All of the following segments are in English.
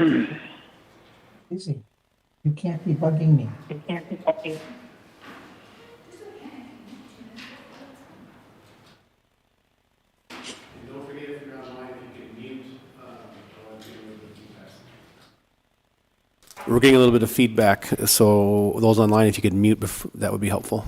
Easy. You can't be bugging me. Don't forget if you're online, if you can mute, or if you're with the keypad. We're getting a little bit of feedback, so those online, if you could mute, that would be helpful.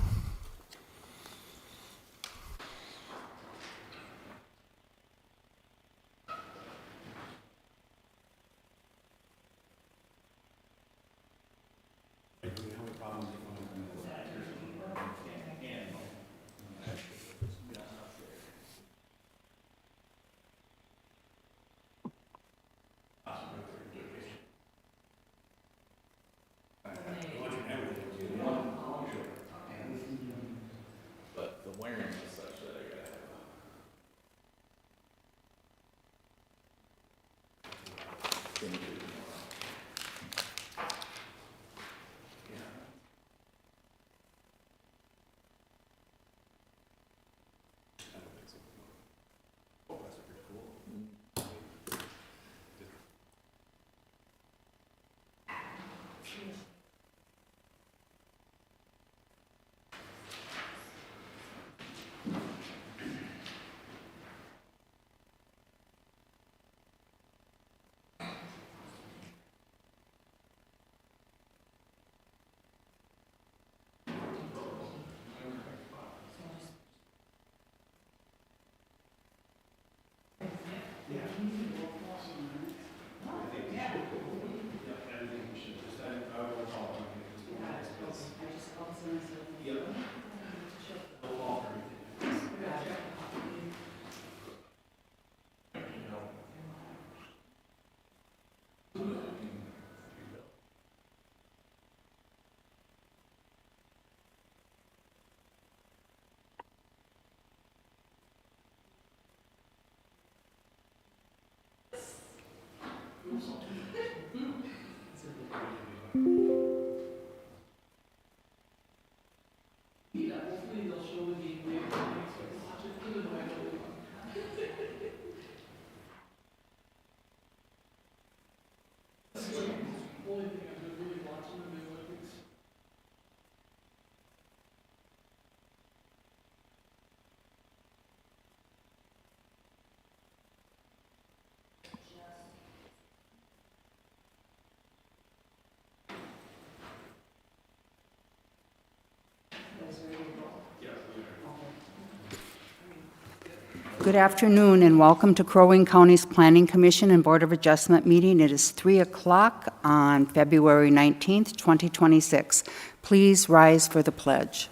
Good afternoon and welcome to Crow Wing County's Planning Commission and Board of Adjustment meeting. It is 3 o'clock on February 19th, 2026. Please rise for the pledge.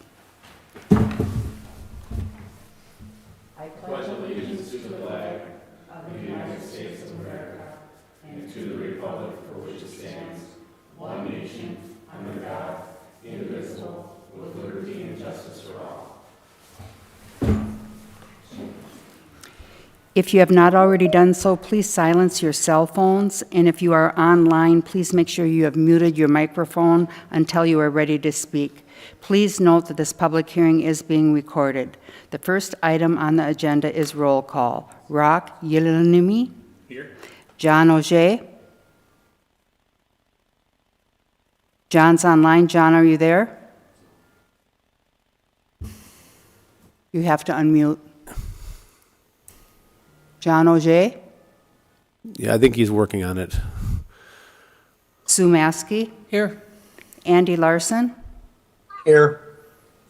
If you have not already done so, please silence your cell phones, and if you are online, please make sure you have muted your microphone until you are ready to speak. Please note that this public hearing is being recorded. The first item on the agenda is roll call. Rock Yelanimi? Here. John Auger? John's online. John, are you there? You have to unmute. John Auger? Yeah, I think he's working on it. Sue Maskey? Here. Andy Larson? Here.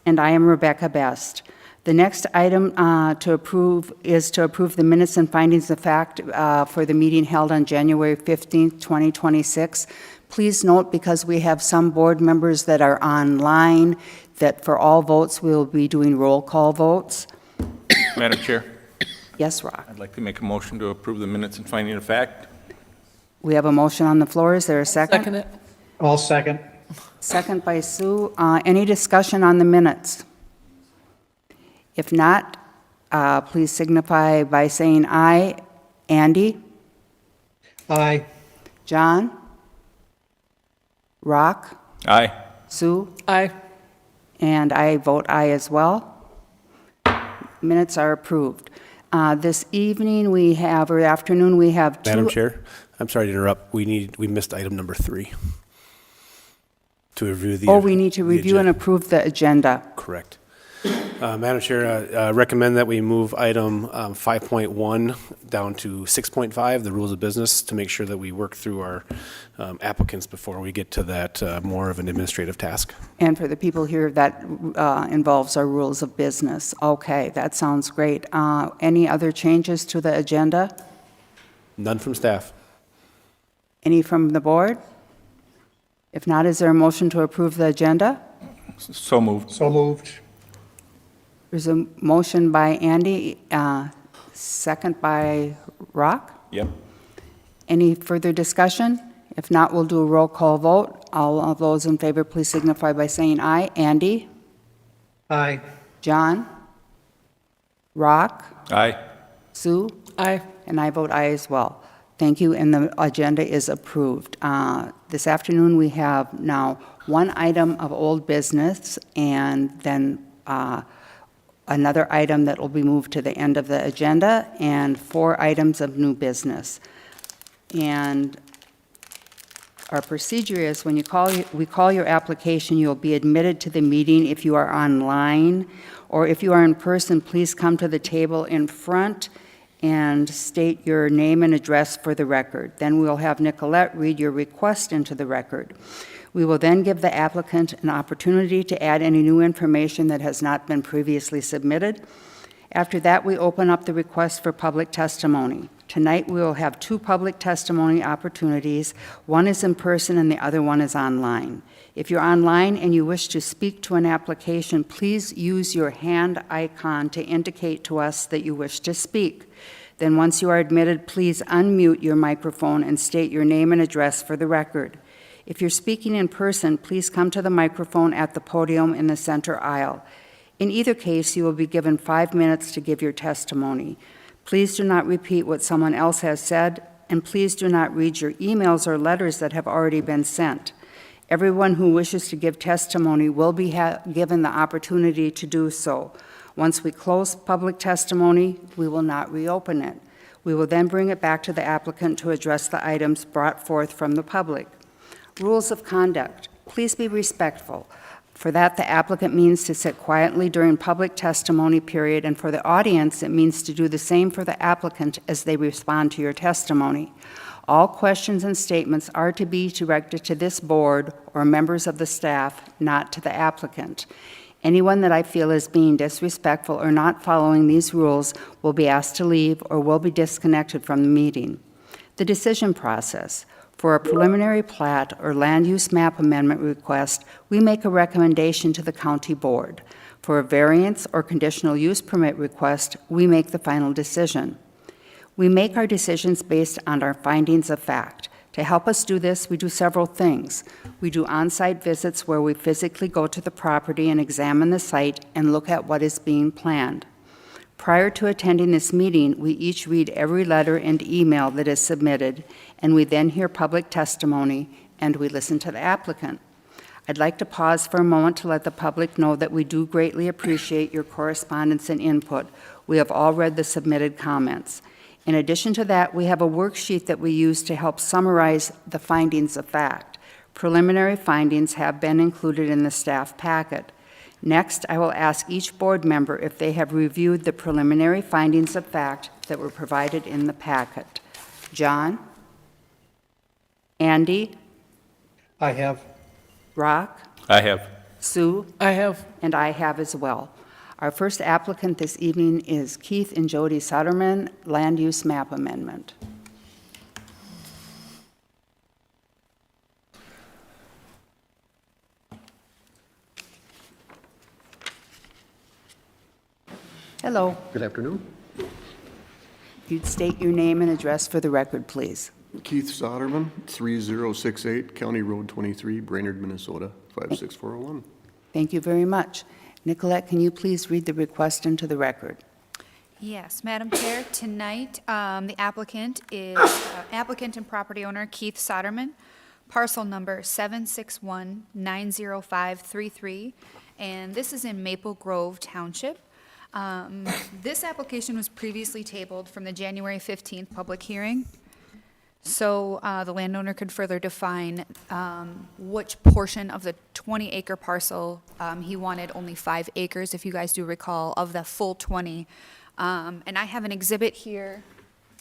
And I am Rebecca Best. The next item to approve is to approve the minutes and findings of fact for the meeting held on January 15th, 2026. Please note, because we have some board members that are online, that for all votes we will be doing roll call votes. Madam Chair, Yes, Rock. I'd like to make a motion to approve the minutes and finding of fact. We have a motion on the floor. Is there a second? Second it. All second. Second by Sue. Any discussion on the minutes? If not, please signify by saying aye. Andy? Aye. John? Rock? Aye. Sue? Aye. And I vote aye as well. Minutes are approved. This evening we have, or afternoon, we have two. Madam Chair, I'm sorry to interrupt. We missed item number 3. To review the. Oh, we need to the review and agenda. approve the agenda. Correct. Madam Chair, recommend that we move item 5.1 down to 6.5, the rules of business, to make sure that we work through our applicants before we get to that more of an administrative task. And for the people here, that involves our rules of business. Okay, that sounds great. Any other changes to the agenda? None from staff. Any from the board? If not, is there a motion to approve the agenda? So moved. So moved. There's a motion by Andy, second by Rock. Yep. Any further discussion? If not, we'll do a roll call vote. All of those in favor, please signify by saying aye. Andy? Aye. John? Rock? Aye. Sue? Aye. And I vote aye as well. Thank you, and the agenda is approved. This afternoon, we have now one item of old business, and then another item that will be moved to the end of the agenda, and 4 items of new business. And our procedure is when we call your application, you'll be admitted to the meeting if you are online, or if you are in person, please come to the table in front and state your name and address for the record. Then we'll have Nicolette read your request into the record. We will then give the applicant an opportunity to add any new information that has not been previously submitted. After that, we open up the request for public testimony. Tonight, we will have 2 public testimony opportunities. One is in person and the other one is online. If you're online and you wish to speak to an application, please use your hand icon to indicate to us that you wish to speak. Then once you are admitted, please unmute your microphone and state your name and address for the record. If you're speaking in person, please come to the microphone at the podium in the center aisle. In either case, you will be given 5 minutes to give your testimony. Please do not repeat what someone else has said, and please do not read your emails or letters that have already been sent. Everyone who wishes to give testimony will be given the opportunity to do so. Once we close public testimony, we will not reopen it. We will then bring it back to the applicant to address the items brought forth from the public. Rules of conduct. Please be respectful. For that, the applicant means to sit quietly during public testimony period, and for the audience, it means to do the same for the applicant as they respond to your testimony. All questions and statements are to be directed to this board or members of the staff, not to the applicant. Anyone that I feel is being disrespectful or not following these rules will be asked to leave or will be disconnected from the meeting. The decision process. For a preliminary plat or land use map amendment request, we make a recommendation to the county board. For a variance or conditional use permit request, we make the final decision. We make our decisions based on our findings of fact. To help us do this, we do several things. We do on-site visits where we physically go to the property and examine the site and look at what is being planned. Prior to attending this meeting, we each read every letter and email that is submitted, and we then hear public testimony, and we listen to the applicant. I'd like to pause for a moment to let the public know that we do greatly appreciate your correspondence and input. We have all read the submitted comments. In addition to that, we have a worksheet that we use to help summarize the findings of fact. Preliminary findings have been included in the staff packet. Next, I will ask each board member if they have reviewed the preliminary findings of fact that were provided in the packet. John? Andy? I have. Rock? I have. Sue? I have. And I have as well. Our first applicant this evening is Keith and Jody Sutterman, Land Use Map Amendment. Hello. Good afternoon. If you'd state your name and address for the record, please. Keith Soderman, 3068 County Road 23, Brainerd, Minnesota, 56401. Thank you very much. Nicolette, can you please read the request into the record? Yes, Madam Chair, tonight, the applicant is applicant and property owner Keith Soderman, parcel number 761-90533, and this is in Maple Grove Township. This application was previously tabled from the January 15th public hearing. So the landowner could further define which portion of the 20-acre parcel he wanted only 5 acres, if you guys do recall, of the full 20. And I have an exhibit here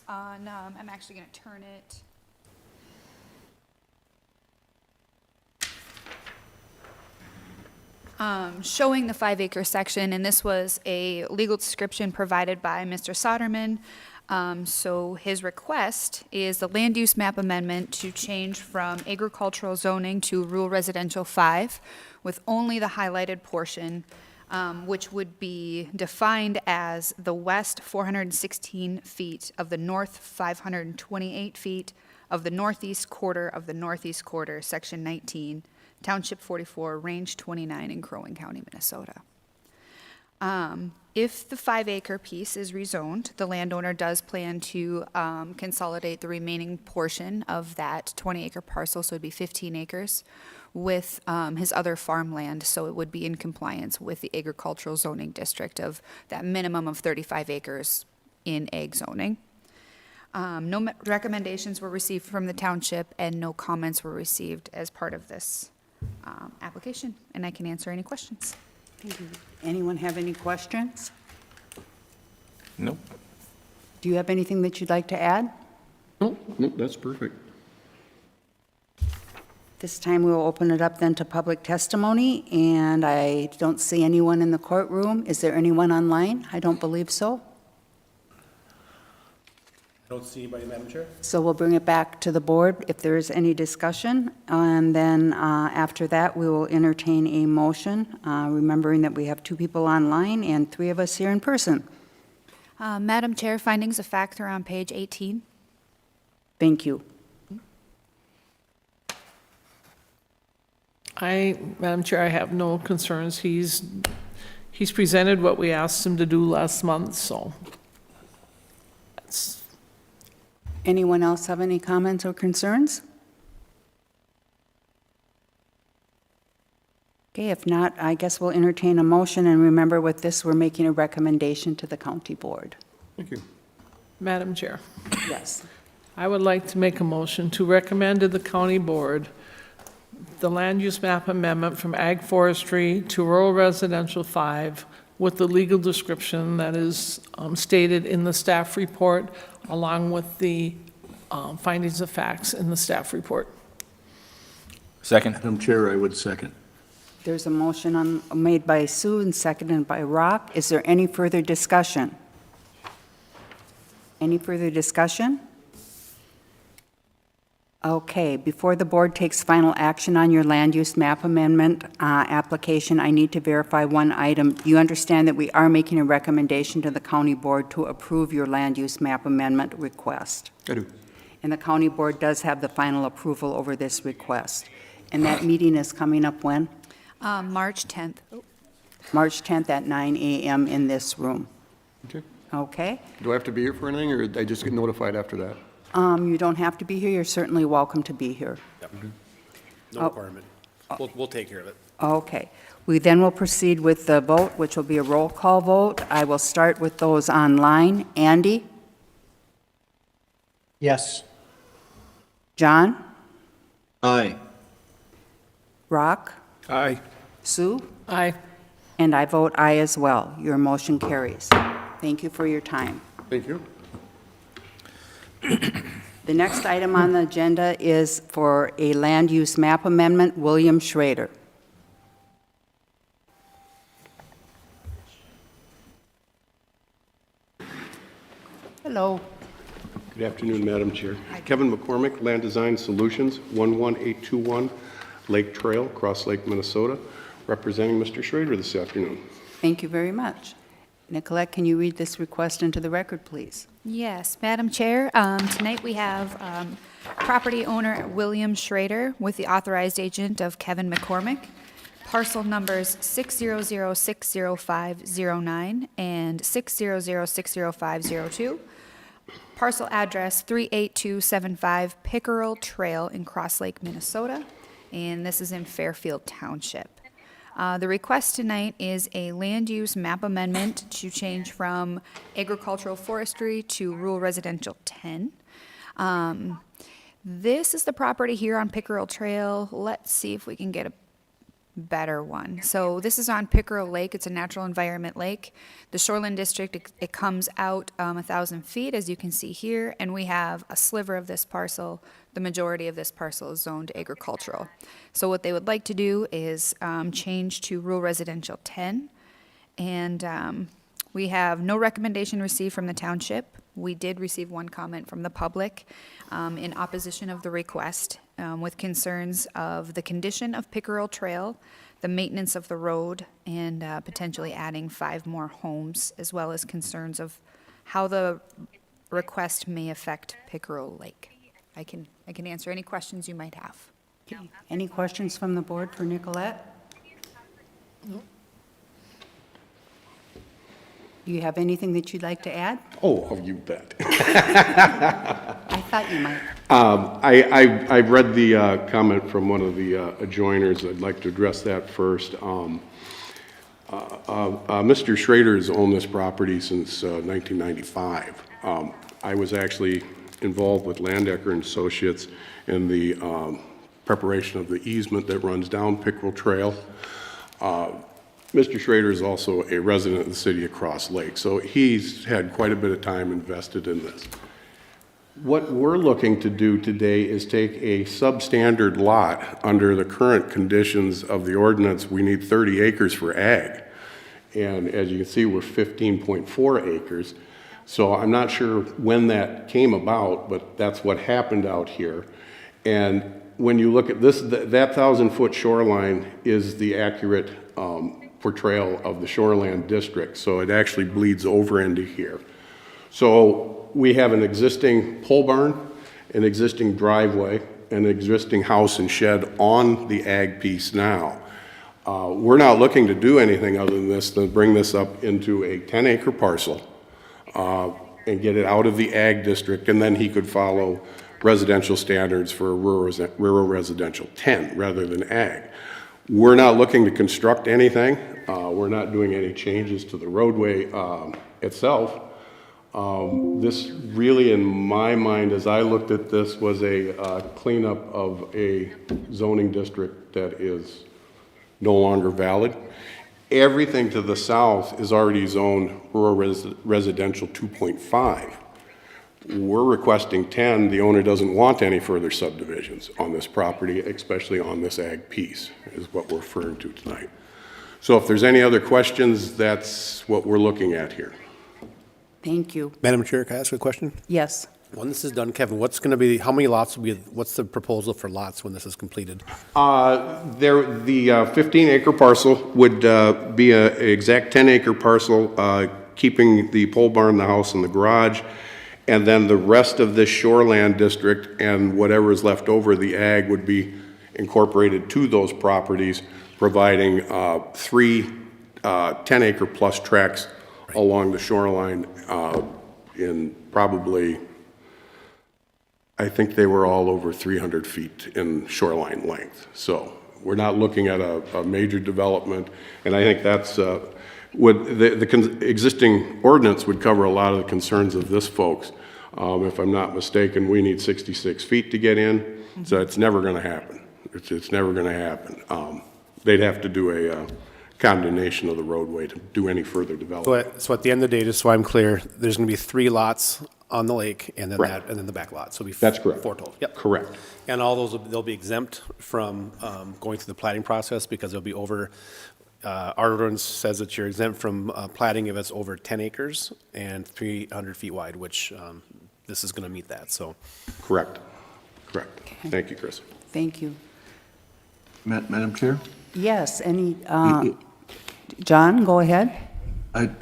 on, I'm actually going to turn it. Showing the 5-acre section, and this was a legal description provided by Mr. Soderman. So his request is the land use map amendment to change from agricultural zoning to rural residential 5, with only the highlighted portion, which would be defined as the west 416 feet of the north 528 feet of the northeast quarter, section 19, Township 44, Range 29 in Crow Wing County, Minnesota. If the 5-acre piece is rezoned, the landowner does plan to consolidate the remaining portion of that 20-acre parcel, so it'd be 15 acres, with his other farmland, so it would be in compliance with the agricultural zoning district of that minimum of 35 acres in ag zoning. No recommendations were received from the township, and no comments were received as part of this application, and I can answer any questions. Thank you. Anyone have any questions? Nope. Do you have anything that you'd like to add? No, that's perfect. This time we will open it up then to public testimony, and I don't see anyone in the courtroom. Is there anyone online? I don't believe so. I don't see anybody, Madam Chair. So we'll bring it back to the board if there is any discussion, and then after that, we will entertain a motion, remembering that we have 2 people online and 3 of us here in person. Madam Chair, findings of fact are on page 18. Thank you. Madam Chair, I have no concerns. He's presented what we asked him to do last month, so that's. Anyone else have any comments or concerns? Okay, if not, I guess we'll entertain a motion, and remember with this, we're making a recommendation to the county board. Thank you. Madam Chair, Yes. I would like to make a motion to recommend to the county board the land use map amendment from ag forestry to rural residential 5 with the legal description that is stated in the staff report, along with the findings of facts in the staff report. Second. Madam Chair, I would second. There's a motion made by Sue and seconded by Rock. Is there any further discussion? Any further discussion? Okay, before the board takes final action on your land use map amendment application, I need to verify one item. You understand that we are making a recommendation to the county board to approve your land use map amendment request. I do. And the county board does have the final approval over this request. And that meeting is coming up when? March 10th. March 10th at 9 a.m. in this room. Okay. Okay? Do I have to be here for anything, or I just get notified after that? You don't have to be here. You're certainly welcome to be here. No requirement. We'll take care of it. Okay. We then will proceed with the vote, which will be a roll call vote. I will start with those online. Andy? Yes. John? Aye. Rock? Aye. Sue? Aye. And I vote aye as well. Your motion carries. Thank you for your time. Thank you. The next item on the agenda is for a land use map amendment, William Schrader. Hello. Good afternoon, Madam Chair. Kevin McCormick, Land Design Solutions, 11821 Lake Trail, Cross Lake, Minnesota, representing Mr. Schrader this afternoon. Thank you very much. Nicolette, can you read this request into the record, please? Yes, Madam Chair, tonight we have property owner William Schrader with the authorized agent of Kevin McCormick, parcel numbers 600-60509 and 600-60502, parcel address 38275 Pickerel Trail in Cross Lake, Minnesota, and this is in Fairfield Township. The request tonight is a land use map amendment to change from agricultural forestry to rural residential 10. This is the property here on Pickerel Trail. Let's see if we can get a better one. So this is on Pickerel Lake. It's a natural environment lake. The Shoreland District, it comes out 1,000 feet, as you can see here, and we have a sliver of this parcel. The majority of this parcel is zoned agricultural. So what they would like to do is change to rural residential 10, and we have no recommendation received from the township. We did receive one comment from the public in opposition of the request, with concerns of the condition of Pickerel Trail, the maintenance of the road, and potentially adding 5 more homes, as well as concerns of how the request may affect Pickerel Lake. I can answer any questions you might have. Okay. Any questions from the board for Nicolette? Do you have anything that you'd like to add? Oh, you bet. I thought you might. I read the comment from one of the adjoiners. I'd like to address that first. Mr. Schrader has owned this property since 1995. I was actually involved with Landecker and Associates in the preparation of the easement that runs down Pickerel Trail. Mr. Schrader is also a resident of the city of Cross Lake, so he's had quite a bit of time invested in this. What we're looking to do today is take a substandard lot. Under the current conditions of the ordinance, we need 30 acres for ag. And as you can see, we're 15.4 acres. So I'm not sure when that came about, but that's what happened out here. And when you look at this, that 1,000-foot shoreline is the accurate portrayal of the shoreland district. So it actually bleeds over into here. So we have an existing pole barn, an existing driveway, an existing house and shed on the ag piece now. We're not looking to do anything other than this, to bring this up into a 10-acre parcel and get it out of the ag district, and then he could follow residential standards for rural residential 10 rather than ag. We're not looking to construct anything. We're not doing any changes to the roadway itself. This really, in my mind, as I looked at this, was a cleanup of a zoning district that is no longer valid. Everything to the south is already zoned rural residential 2.5. We're requesting 10. The owner doesn't want any further subdivisions on this property, especially on this ag piece, is what we're referring to tonight. So if there's any other questions, that's what we're looking at here. Thank you. Madam Chair, can I ask a question? Yes. When this is done, Kevin, what's going to be, how many lots will be, what's the proposal for lots when this is completed? The 15-acre parcel would be an exact 10-acre parcel, keeping the pole barn, the house, and the garage. And then the rest of this shoreland district and whatever is left over, the ag, would be incorporated to those properties, providing 3 10-acre plus tracts along the shoreline in probably, I think they were all over 300 feet in shoreline length. So we're not looking at a major development, and I think that's the existing ordinance would cover a lot of the concerns of this folks. If I'm not mistaken, we need 66 feet to get in, so it's never going to happen. It's never going to happen. They'd have to do a condemnation of the roadway to do any further development. So at the end of the day, just so I'm clear, there's going to be 3 lots on the lake, and then Correct. and then the back lot. So it'll be That's correct. 4 total. Yep. Correct. And all those, they'll be exempt from going through the plating process because they'll be over, our ordinance says that you're exempt from plating if it's over 10 acres and 300 feet wide, which this is going to meet that, so. Correct. Correct. Thank you, Chris. Thank you. Madam Chair? Yes, John, go ahead.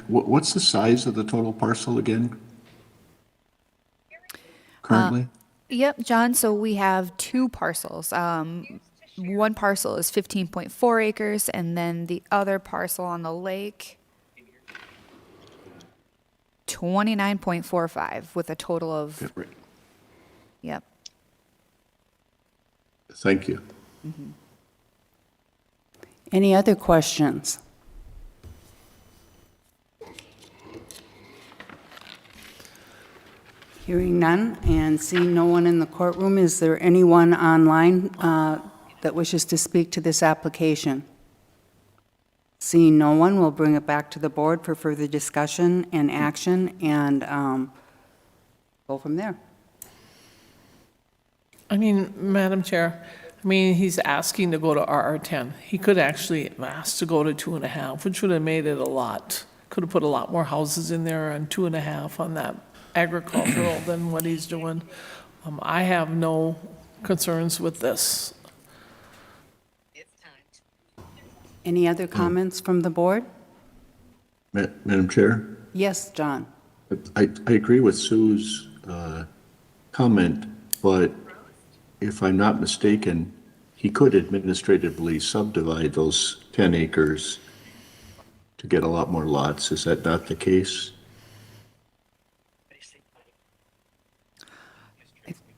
What's the size of the total parcel again? Currently? Yep, John, so we have 2 parcels. One parcel is 15.4 acres, and then the other parcel on the lake, 29.45, with a total of, Yeah, right. yep. Thank you. Any other questions? Hearing none and seeing no one in the courtroom, is there anyone online that wishes to speak to this application? Seeing no one, we'll bring it back to the board for further discussion and action and go from there. I mean, Madam Chair, he's asking to go to RR10. He could actually have asked to go to 2.5, which would have made it a lot, could have put a lot more houses in there on 2.5 on that agricultural than what he's doing. I have no concerns with this. Any other comments from the board? Madam Chair, Yes, John. I agree with Sue's comment, but if I'm not mistaken, he could administratively subdivide those 10 acres to get a lot more lots. Is that not the case?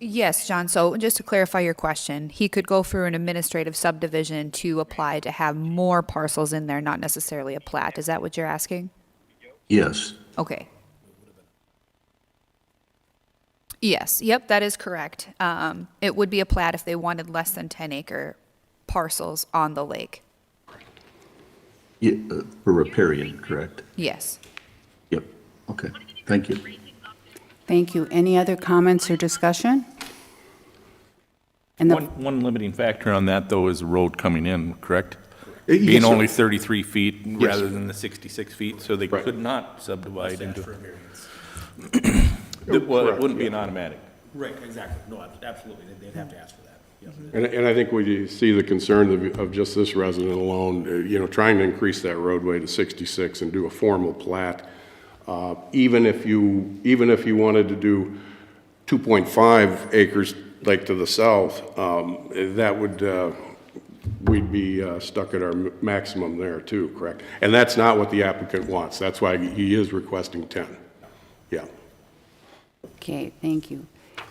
Yes, John, so just to clarify your question, he could go through an administrative subdivision to apply to have more parcels in there, not necessarily a plat. Is that what you're asking? Yes. Okay. Yes, yep, that is correct. It would be a plat if they wanted less than 10-acre parcels on the lake. Yeah, for riparian, correct? Yes. Yep. Okay. Thank you. Thank you. Any other comments or discussion? And the, One limiting factor on that, though, is the road coming in, correct? Yes, Being sir. only 33 feet Yes. rather than the 66 feet, so they Right. could not subdivide into. Correct, Well, it wouldn't be an automatic. Right, exactly. No, absolutely. They'd have to ask for that. And I think we see the concern of just this resident alone, trying to increase that roadway to 66 and do a formal plat. Even if you wanted to do 2.5 acres, like to the south, that would, we'd be stuck at our maximum there too, correct? And that's not what the applicant wants. That's why he is requesting 10. Yeah. okay, thank you.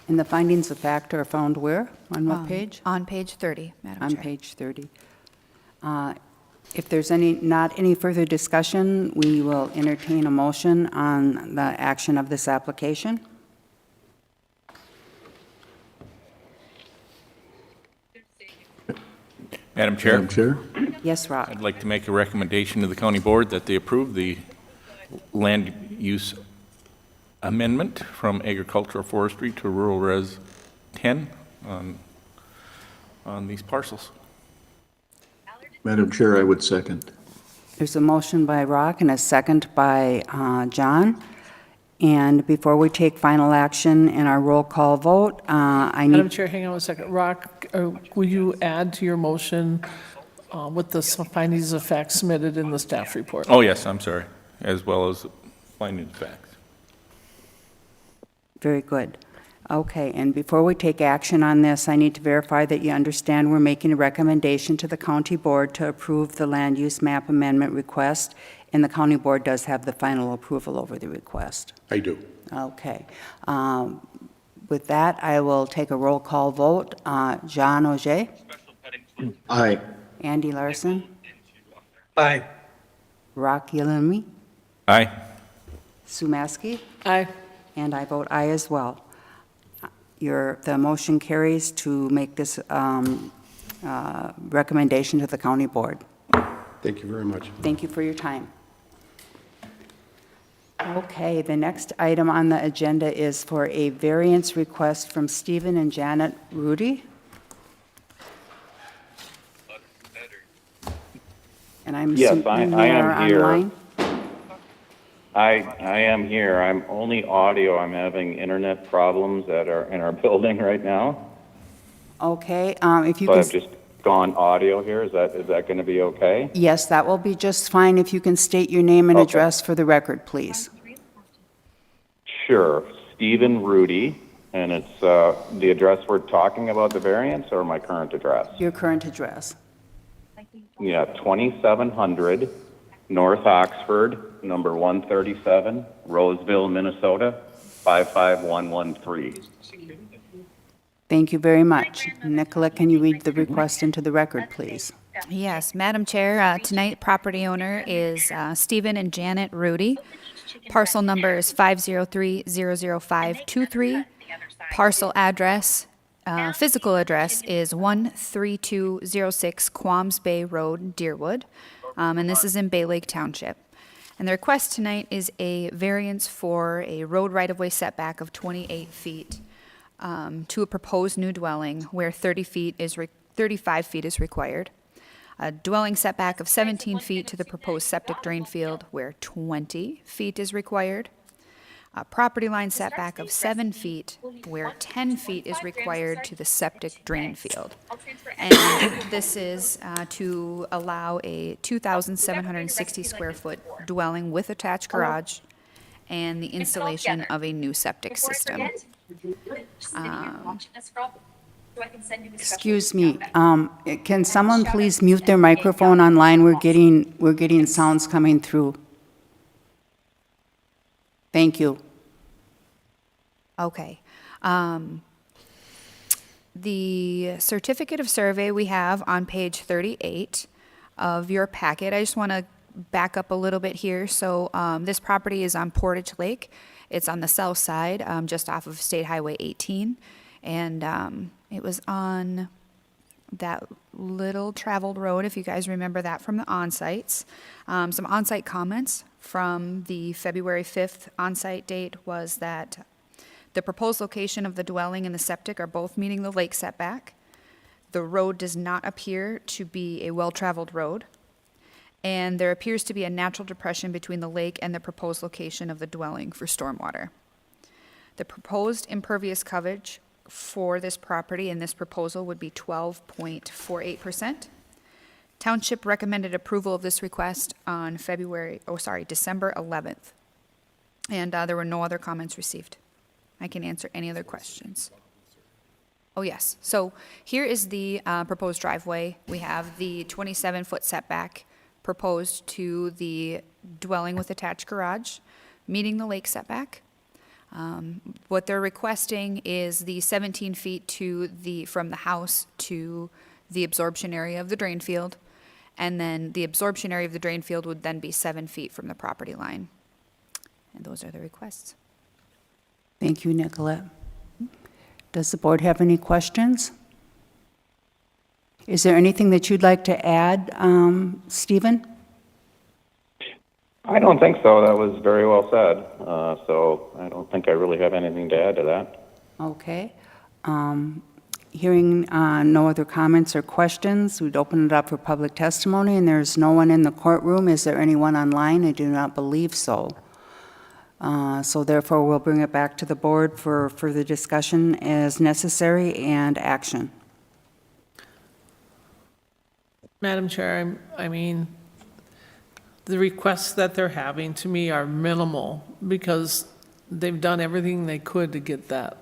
And the findings of fact are found where? On what page? On page 30, Madam On Chair. page 30. If there's not any further discussion, we will entertain a motion on the action of this application. Madam Chair, Madam Chair? Yes, Rob? I'd like to make a recommendation to the county board that they approve the land use amendment from agricultural forestry to rural res 10 on these parcels. Madam Chair, I would second. There's a motion by Rock and a second by John. And before we take final action in our roll call vote, I Madam need, Chair, hang on a second. Rock, will you add to your motion with the findings of fact submitted in the staff report? Oh, yes, I'm sorry, as well as finding the facts. very good. Okay, and before we take action on this, I need to verify that you understand we're making a recommendation to the county board to approve the land use map amendment request, and the county board does have the final approval over the request. I do. Okay. With that, I will take a roll call vote. John Auger, Aye. Andy Larson, Aye. Rock Yalumi, Aye. Sue Maskey, Aye. and I vote aye as well. The motion carries to make this recommendation to the county board. Thank you very much. Thank you for your time. Okay, the next item on the agenda is for a variance request from Stephen and Janet Rudy. And I'm Yes, assuming you I am are here. online? I am here. I'm only audio. I'm having internet problems in our building right now. Okay, if you So can... I've just gone audio here. Is that going to be okay? Yes, that will be just fine if you can state your name and Okay. address for the record, please. Sure. Stephen Rudy, and it's the address we're talking about, the variance, or my current address? Your current address. Yeah, 2700 North Oxford, number 137, Roseville, Minnesota, 55113. Thank you very much. Nicola, can you read the request into the record, please? Yes, Madam Chair, tonight property owner is Stephen and Janet Rudy. Parcel number is 503-00523. Parcel address, physical address is 13206 Quams Bay Road, Deerwood, and this is in Bay Lake Township. And the request tonight is a variance for a road right-of-way setback of 28 feet to a proposed new dwelling where 35 feet is required. A dwelling setback of 17 feet to the proposed septic drain field where 20 feet is required. A property line setback of 7 feet where 10 feet is required to the septic drain field. And this is to allow a 2,760 square foot dwelling with attached garage and the installation of a new septic system. Excuse me, can someone please mute their microphone online? We're getting sounds coming through. Thank you. Okay. The certificate of survey we have on page 38 of your packet. I just want to back up a little bit here. So this property is on Portage Lake. It's on the south side, just off of State Highway 18. And it was on that little traveled road, if you guys remember that from the on-sites. Some on-site comments from the February 5th on-site date was that the proposed location of the dwelling and the septic are both meeting the lake setback. The road does not appear to be a well-traveled road. And there appears to be a natural depression between the lake and the proposed location of the dwelling for stormwater. The proposed impervious coverage for this property in this proposal would be 12.48%. Township recommended approval of this request on December 11th. And there were no other comments received. I can answer any other questions. Oh, yes. So here is the proposed driveway. We have the 27-foot setback proposed to the dwelling with attached garage, meeting the lake setback. What they're requesting is the 17 feet from the house to the absorption area of the drain field, and then the absorption area of the drain field would then be 7 feet from the property line. And those are the requests. Thank you, Nicolette. Does the board have any questions? Is there anything that you'd like to add, Stephen? I don't think so. That was very well said. So I don't think I really have anything to add to that. Okay. Hearing no other comments or questions, we'd open it up for public testimony, and there's no one in the courtroom. Is there anyone online? I do not believe so. So therefore, we'll bring it back to the board for further discussion as necessary and action. Madam Chair, I mean, the requests that they're having to me are minimal because they've done everything they could to get that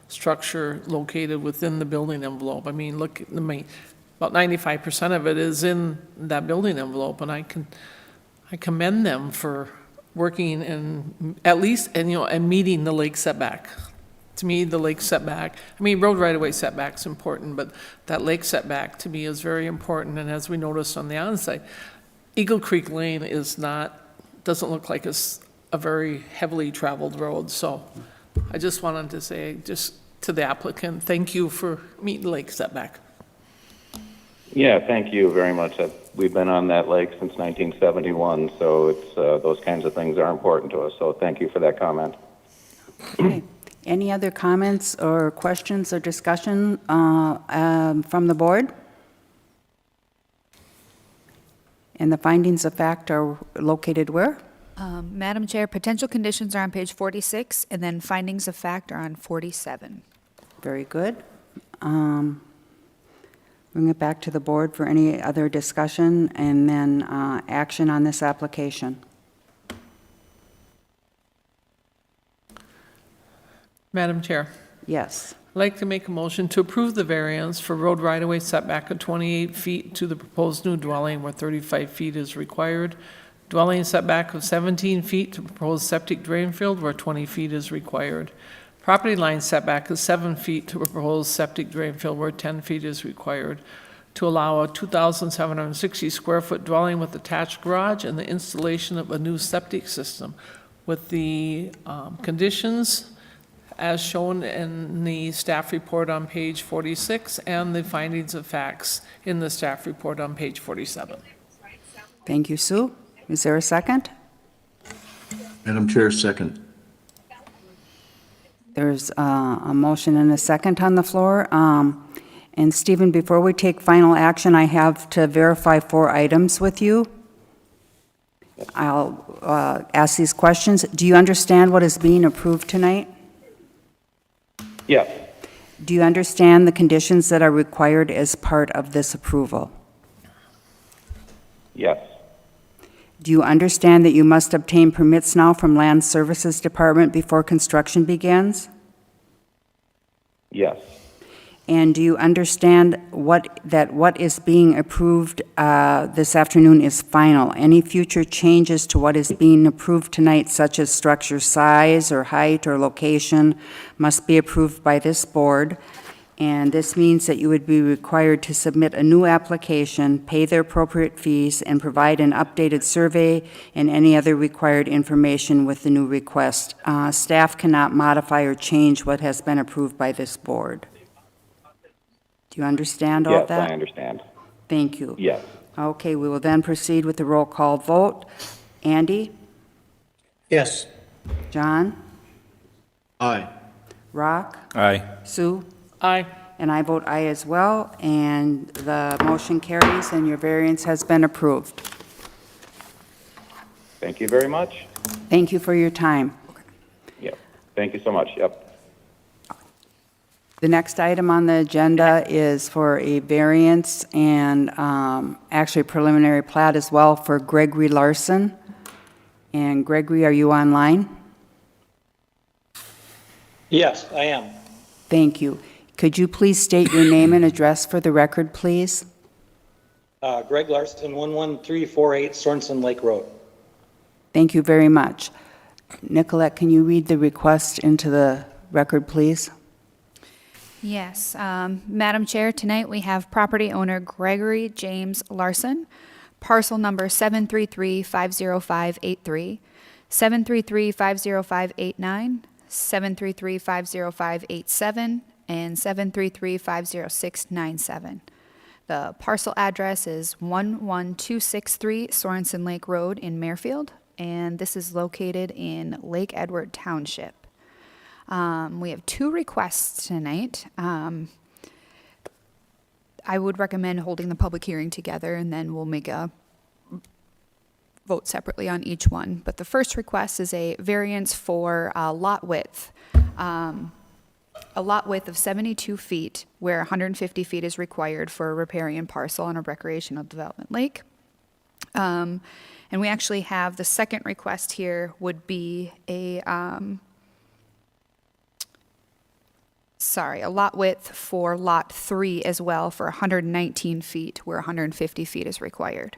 structure located within the building envelope. I mean, look, about 95% of it is in that building envelope, and I commend them for working in at least, and meeting the lake setback. To me, the lake setback, I mean, road right-of-way setback's important, but that lake setback to me is very important. And as we noticed on the onsite, Eagle Creek Lane doesn't look like it's a very heavily traveled road. So I just wanted to say, just to the applicant, thank you for meeting the lake setback. Yeah, thank you very much. We've been on that lake since 1971, so it's those kinds of things are important to us. So thank you for that comment. Okay. Any other comments or questions or discussion from the board? And the findings of fact are located where? Madam Chair, potential conditions are on page 46, and then findings of fact are on 47. Very good. Bring it back to the board for any other discussion and then action on this application. Madam Chair, Yes. I'd like to make a motion to approve the variance for road right-of-way setback of 28 feet to the proposed new dwelling where 35 feet is required. Dwelling setback of 17 feet to proposed septic drain field where 20 feet is required. Property line setback is 7 feet to proposed septic drain field where 10 feet is required. To allow a 2,760 square foot dwelling with attached garage and the installation of a new septic system with the conditions as shown in the staff report on page 46 and the findings of facts in the staff report on page 47. Thank you, Sue. Is there a second? Madam Chair, second. There's a motion and a second on the floor. And Stephen, before we take final action, I have to verify 4 items with you. I'll ask these questions. Do you understand what is being approved tonight? Yes, Do you understand the conditions that are required as part of this approval? yes, Do you understand that you must obtain permits now from Land Services Department before construction begins? yes, And do you understand that what is being approved this afternoon is final? Any future changes to what is being approved tonight, such as structure size or height or location, must be approved by this board. And this means that you would be required to submit a new application, pay the appropriate fees, and provide an updated survey and any other required information with the new request. Staff cannot modify or change what has been approved by this board. Do you understand all yes, that? I understand. Thank you. Yes, Okay, we will then proceed with the roll call vote. Andy? Yes. John? Aye. Rock? Aye. Sue? Aye. And I vote aye as well, and the motion carries, and your variance has been approved. thank you very much. Thank you for your time. Yep, thank you so much, yep. The next item on the agenda is for a variance and actually a preliminary plat as well for Gregory Larson. And Gregory, are you online? Yes, I am. Thank you. Could you please state your name and address for the record, please? Greg Larson, 11348 Sorensen Lake Road. Thank you very much. Nicolette, can you read the request into the record, please? Yes, Madam Chair, tonight we have property owner Gregory James Larson, parcel number 733-50583, 733-50589, 733-50587, and 733-50697. The parcel address is 11263 Sorensen Lake Road in Merfield, and this is located in Lake Edward Township. We have 2 requests tonight. I would recommend holding the public hearing together, and then we'll make a vote separately on each one. But the first request is a variance for lot width. A lot width of 72 feet, where 150 feet is required for a riparian parcel on a recreational development lake. And we actually have the second request here would be a lot width for lot 3 as well for 119 feet, where 150 feet is required.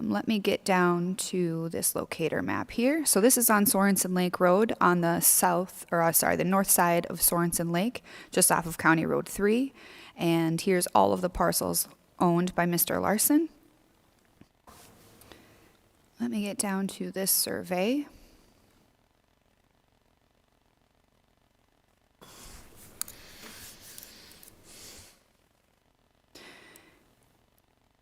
Let me get down to this locator map here. So this is on Sorensen Lake Road on the the north side of Sorensen Lake, just off of County Road 3. And here's all of the parcels owned by Mr. Larson. Let me get down to this survey.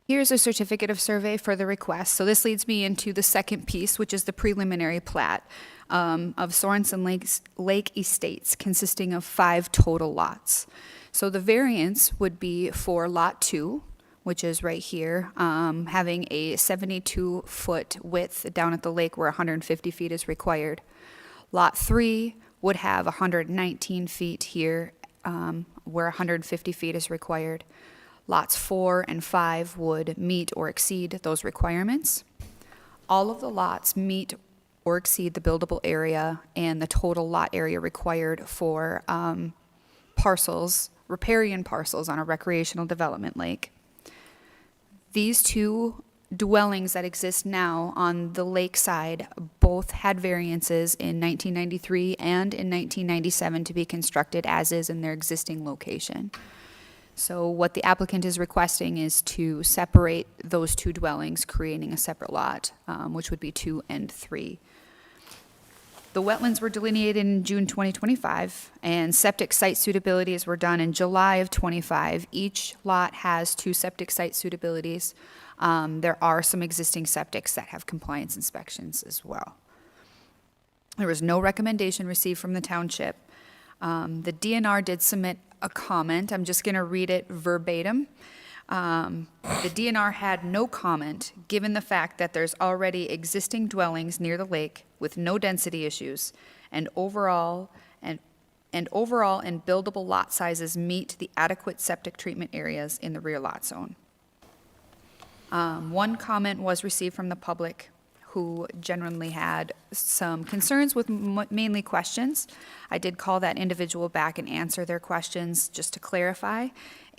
Here's a certificate of survey for the request. So this leads me into the second piece, which is the preliminary plat of Sorensen Lake Estates, consisting of 5 total lots. So the variance would be for Lot 2, which is right here, having a 72-foot width down at the lake where 150 feet is required. Lot 3 would have 119 feet here, where 150 feet is required. Lots 4 and 5 would meet or exceed those requirements. All of the lots meet or exceed the buildable area and the total lot area required for riparian parcels on a recreational development lake. These 2 dwellings that exist now on the lakeside both had variances in 1993 and in 1997 to be constructed as is in their existing location. So what the applicant is requesting is to separate those 2 dwellings, creating a separate lot, which would be 2 and 3. The wetlands were delineated in June 2025, and septic site suitabilities were done in July of 25. Each lot has 2 septic site suitabilities. There are some existing septics that have compliance inspections as well. There was no recommendation received from the township. The DNR did submit a comment. I'm just going to read it verbatim. The DNR had no comment, given the fact that there's already existing dwellings near the lake with no density issues, and overall and buildable lot sizes meet the adequate septic treatment areas in the rear lot zone. One comment was received from the public, who genuinely had some concerns with mainly questions. I did call that individual back and answer their questions just to clarify.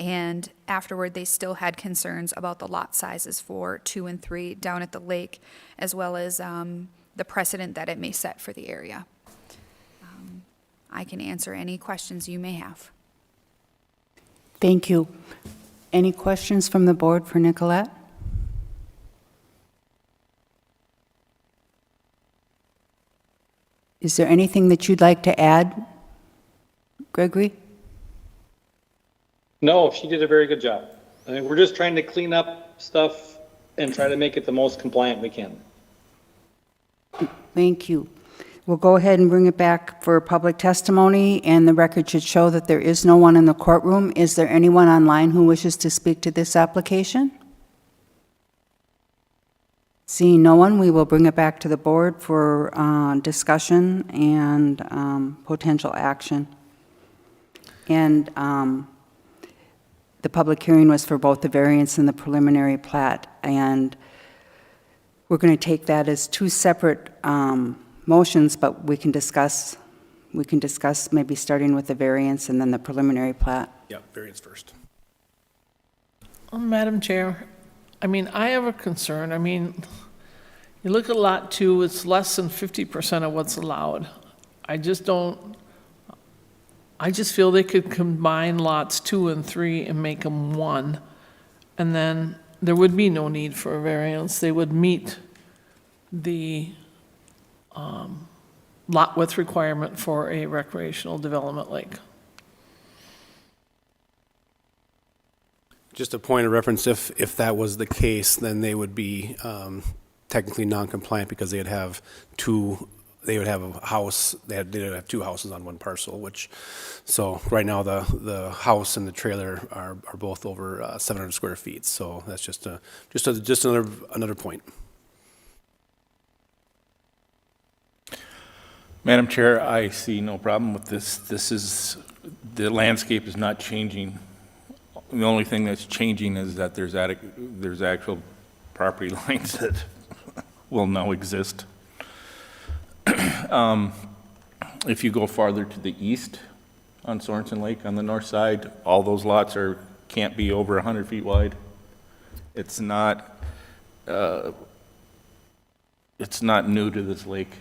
And afterward, they still had concerns about the lot sizes for 2 and 3 down at the lake, as well as the precedent that it may set for the area. I can answer any questions you may have. Thank you. Any questions from the board for Nicolette? Is there anything that you'd like to add, Gregory? No, she did a very good job. I mean, we're just trying to clean up stuff and try to make it the most compliant we can. Thank you. We'll go ahead and bring it back for public testimony, and the record should show that there is no one in the courtroom. Is there anyone online who wishes to speak to this application? Seeing no one, we will bring it back to the board for discussion and potential action. And the public hearing was for both the variance and the preliminary plat, and we're going to take that as 2 separate motions, but we can discuss maybe starting with the variance and then the preliminary plat. Yep, variance first. Madam Chair, I mean, I have a concern. I mean, you look at Lot 2, it's less than 50% of what's allowed. I just feel they could combine lots 2 and 3 and make them 1, and then there would be no need for a variance. They would meet the lot width requirement for a recreational development lake. Just a point of reference, if that was the case, then they would be technically non-compliant because they would have a house, they'd have 2 houses on 1 parcel, so right now the house and the trailer are both over 700 square feet, so that's just another point. Madam Chair, I see no problem with this. The landscape is not changing. The only thing that's changing is that there's actual property lines that will now exist. If you go farther to the east on Sorensen Lake on the north side, all those lots can't be over 100 feet wide. It's not new to this lake.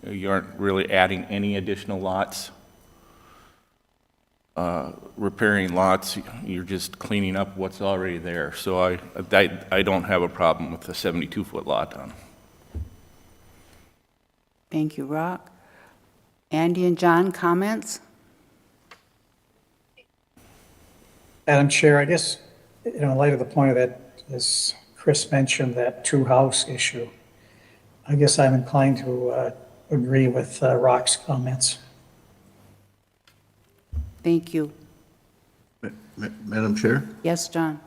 You aren't really adding any additional lots. Repairing lots, you're just cleaning up what's already there. So I don't have a problem with the 72-foot lot on. Thank you, Rock. Andy and John, comments? Madam Chair, I guess, in light of the point of that, as Chris mentioned, that 2-house issue, I guess I'm inclined to agree with Rock's comments. Thank you. Madam Chair? Yes, John?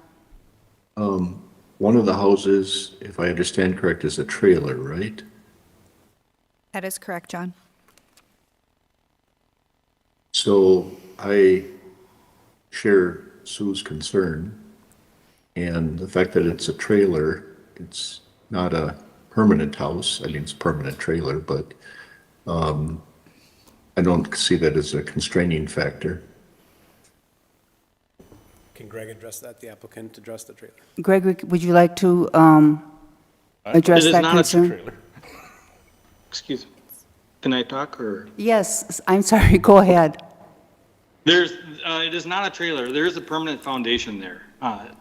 One of the houses, if I understand correct, is a trailer, right? That is correct, John. So I share Sue's concern, and the fact that it's a trailer, it's not a permanent house. I mean, it's a permanent trailer, but I don't see that as a constraining factor. Can Greg address that, the applicant address the trailer? Gregory, would you like to address that concern? Trailer. Excuse me. Can I talk or? Yes, I'm sorry, go ahead. It is not a trailer. There is a permanent foundation there.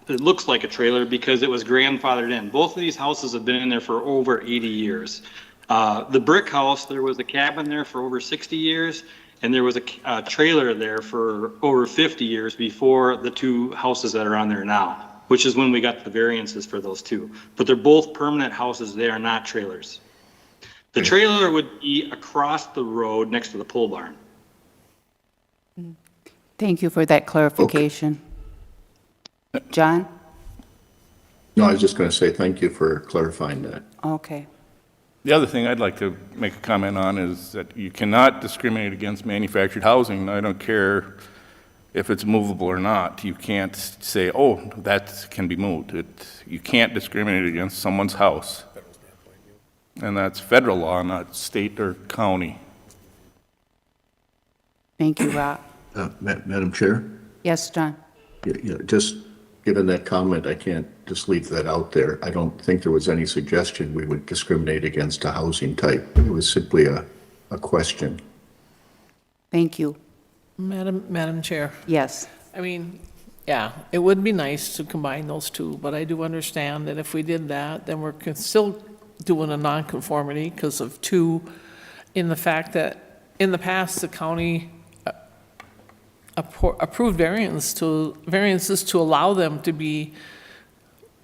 It looks like a trailer because it was grandfathered in. Both of these houses have been in there for over 80 years. The brick house, there was a cabin there for over 60 years, and there was a trailer there for over 50 years before the two houses that are on there now, which is when we got the variances for those two. But they're both permanent houses, they are not trailers. The trailer would be across the road next to the pole barn. Thank you for that clarification. John? No, I was just going to say thank you for clarifying that. Okay. The other thing I'd like to make a comment on is that you cannot discriminate against manufactured housing. I don't care if it's movable or not. You can't say, oh, that can be moved. You can't discriminate against someone's house. And that's federal law, not state or county. Thank you, Rob. Madam Chair? Yes, John? Just given that comment, I can't just leave that out there. I don't think there was any suggestion we would discriminate against a housing type. It was simply a question. Thank you. Madam Chair. Yes. I mean, yeah, it would be nice to combine those two, but I do understand that if we did that, then we're still doing a nonconformity because of two, in the fact that in the past, the county approved variances to allow them to be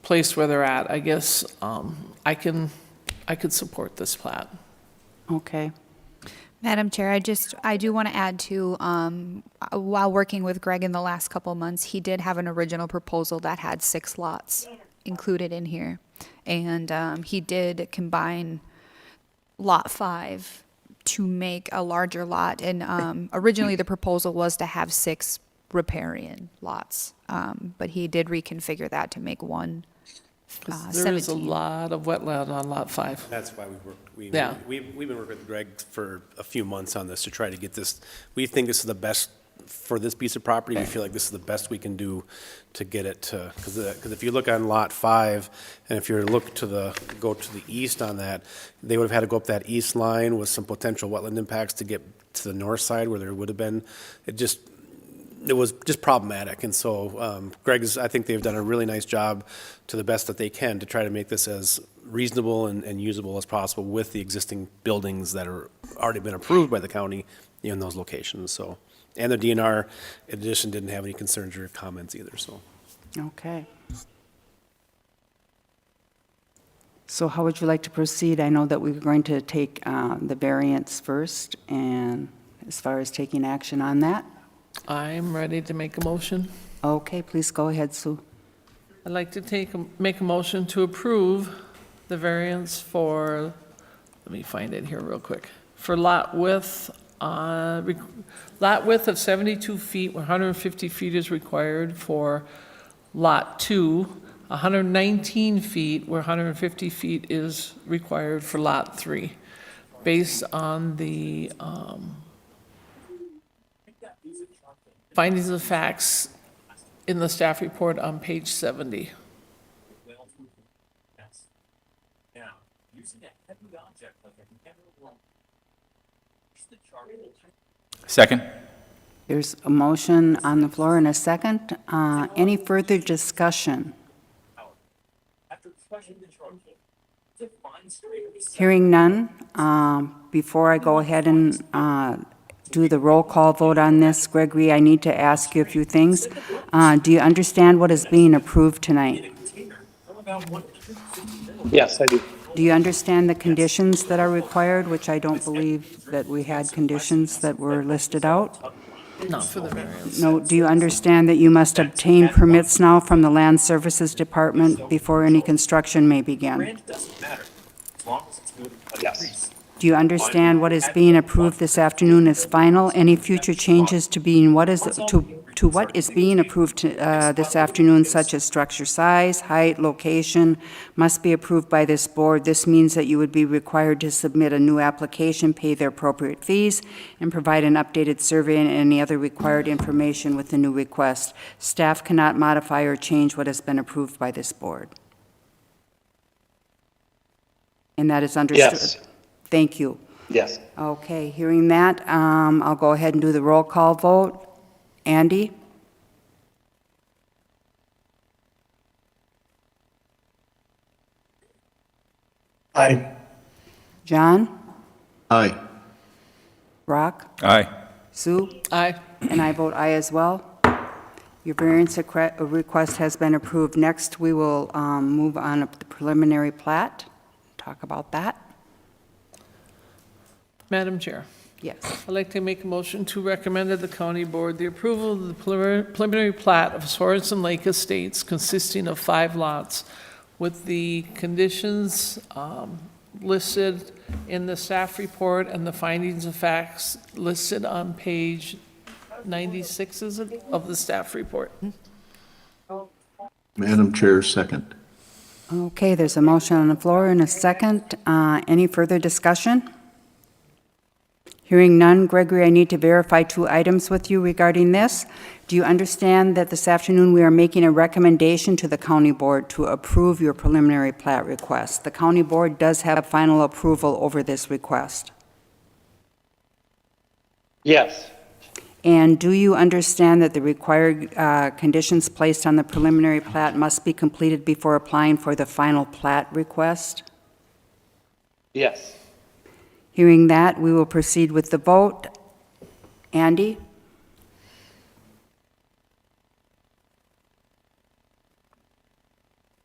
placed where they're at. I guess I could support this plat. Okay. Madam Chair, I do want to add to, while working with Greg in the last couple of months, he did have an original proposal that had 6 lots included in here. And he did combine Lot 5 to make a larger lot. And originally the proposal was to have 6 riparian lots. But he did reconfigure that to make one 'There is a 17. lot of wetland on Lot 5. That's why we've Yeah. been working with Greg for a few months on this to try to get this. We think this is the best for this piece of property. We feel like this is the best we can do to get it to, because if you look on Lot 5, and if you go to the east on that, they would have had to go up that east line with some potential wetland impacts to get to the north side where there would have been. It was just problematic. And so I think they've done a really nice job to the best that they can to try to make this as reasonable and usable as possible with the existing buildings that are already been approved by the county in those locations. So, and the DNR in addition didn't have any concerns or comments either. So, Okay. So how would you like to proceed? I know that we were going to take the variance first, and as far as taking action on that. I'm ready to make a motion. Okay, please go ahead, Sue. I'd like to make a motion to approve the variance for, let me find it here real quick, for lot width of 72 feet, where 150 feet is required for Lot 2, 119 feet, where 150 feet is required for Lot 3, based on the findings of facts in the staff report on page 70. Second? There's a motion on the floor and a second. Any further discussion? Hearing none, before I go ahead and do the roll call vote on this, Gregory, I need to ask you a few things. Do you understand what is being approved tonight? Yes, I do. Do you understand the conditions that are required, which I don't believe that we had conditions that were listed out? Not for the variance. No, do you understand that you must obtain permits now from the Land Services Department before any construction may begin? Yes. Do you understand what is being approved this afternoon is final? Any future changes to what is being approved this afternoon, such as structure size, height, location, must be approved by this board. This means that you would be required to submit a new application, pay the appropriate fees, and provide an updated survey and any other required information with the new request. Staff cannot modify or change what has been approved by this board. And that is understood? Yes. Thank you. Yes. Okay, hearing that, I'll go ahead and do the roll call vote. Andy? Aye. John? Aye. Rock? Aye. Sue? Aye. And I vote aye as well. Your variance request has been approved. Next, we will move on to the preliminary plat. Talk about that. Madam Chair, Yes. I'd like to make a motion to recommend to the county board the approval of the preliminary plat of Sorensen Lake Estates consisting of 5 lots with the conditions listed in the staff report and the findings of facts listed on page 96, is it, of the staff report? Madam Chair, second. Okay, there's a motion on the floor and a second. Any further discussion? Hearing none, Gregory, I need to verify 2 items with you regarding this. Do you understand that this afternoon we are making a recommendation to the county board to approve your preliminary plat request? The county board does have final approval over this request. Yes. And do you understand that the required conditions placed on the preliminary plat must be completed before applying for the final plat request? Yes. Hearing that, we will proceed with the vote. Andy?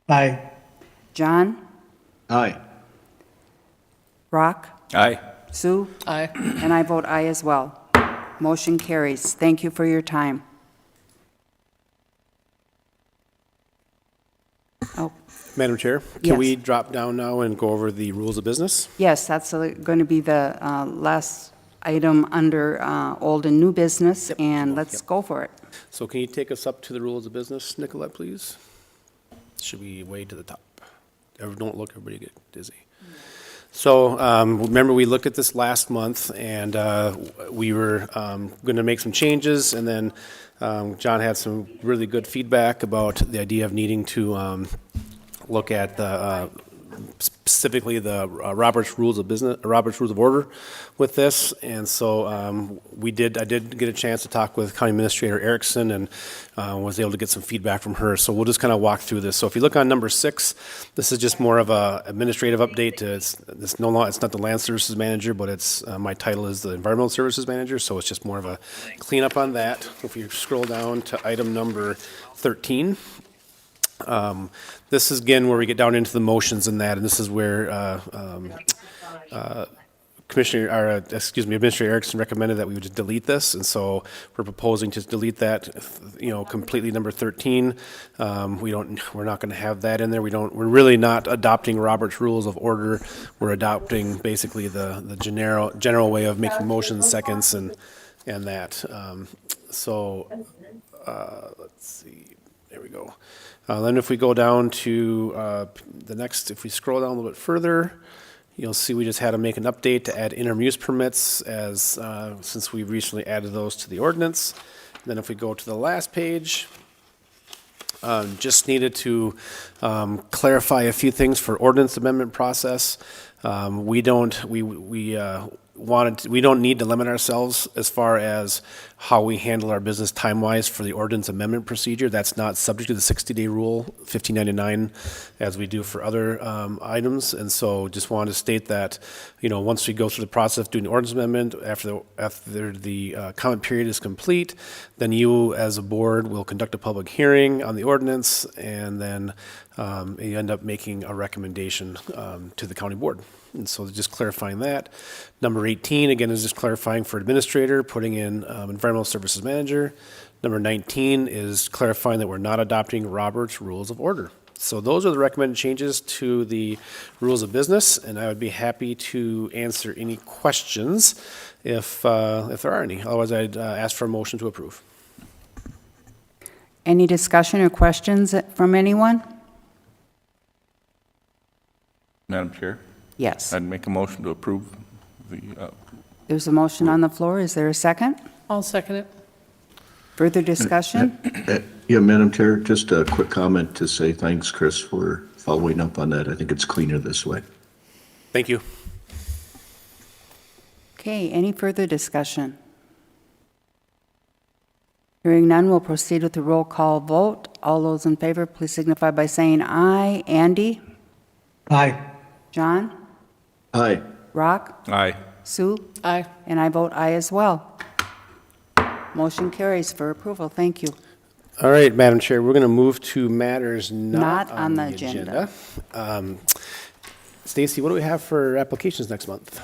Aye. John? Aye. Rock? Aye. Sue? Aye. And I vote aye as well. Motion carries. Thank you for your time. Oh, Madam Chair, Yes. can we drop down now and go over the rules of business? yes, that's going to be the last item under old and new business, and let's go for it. So can you take us up to the rules of business, Nicolette, please? Should we way to the top? Don't look, everybody get dizzy. So remember, we looked at this last month, and we were going to make some changes, and then John had some really good feedback about the idea of needing to look at the specifically the Robert's Rules of Business, Robert's Rules of Order with this, and so I did get a chance to talk with County Administrator Erickson and was able to get some feedback from her. So we'll just kind of walk through this. So if you look on number 6, this is just more of a administrative update. It's not the Land Services Manager, but it's my title is the Environmental Services Manager. So it's just more of a cleanup on that. If you scroll down to item number 13. This is again where we get down into the motions in that, and this is where Administrator Erickson recommended that we would just delete this, and so we're proposing to delete that, completely number 13. We're not going to have that in there. We're really not adopting Robert's Rules of Order. We're adopting basically the general way of making motions, seconds, and that. Let's see. There we go. Then if we go down to the next, if we scroll down a little bit further, you'll see we just had to make an update to add interim use permits since we recently added those to the ordinance. And then if we go to the last page, just needed to clarify a few things for ordinance amendment process. We don't need to limit ourselves as far as how we handle our business time-wise for the ordinance amendment procedure. That's not subject to the 60-day rule, 1599, as we do for other items. And so just wanted to state that, once we go through the process of doing the ordinance amendment, after the comment period is complete, then you as a board will conduct a public hearing on the ordinance, and then you end up making a recommendation to the county board. And so just clarifying that. Number 18, again, is just clarifying for administrator, putting in environmental services manager. Number 19 is clarifying that we're not adopting Robert's Rules of Order. So those are the recommended changes to the rules of business, and I would be happy to answer any questions if there are any. Otherwise, I'd ask for a motion to approve. Any discussion or questions from anyone? Madam Chair, Yes. I'd make a motion to approve the, There's a motion on the floor. Is there a second? I'll second it. Further discussion? Yeah, Madam Chair, just a quick comment to say thanks, Chris, for following up on that. I think it's cleaner this way. Thank you. Okay, any further discussion? Hearing none, we'll proceed with the roll call vote. All those in favor, please signify by saying aye. Andy? Aye. John? Aye. Rock? Aye. Sue? Aye. And I vote aye as well. Motion carries for approval. Thank you. All right, Madam Chair, we're going to move to matters not on the agenda. Stacy, what do we have for applications next month?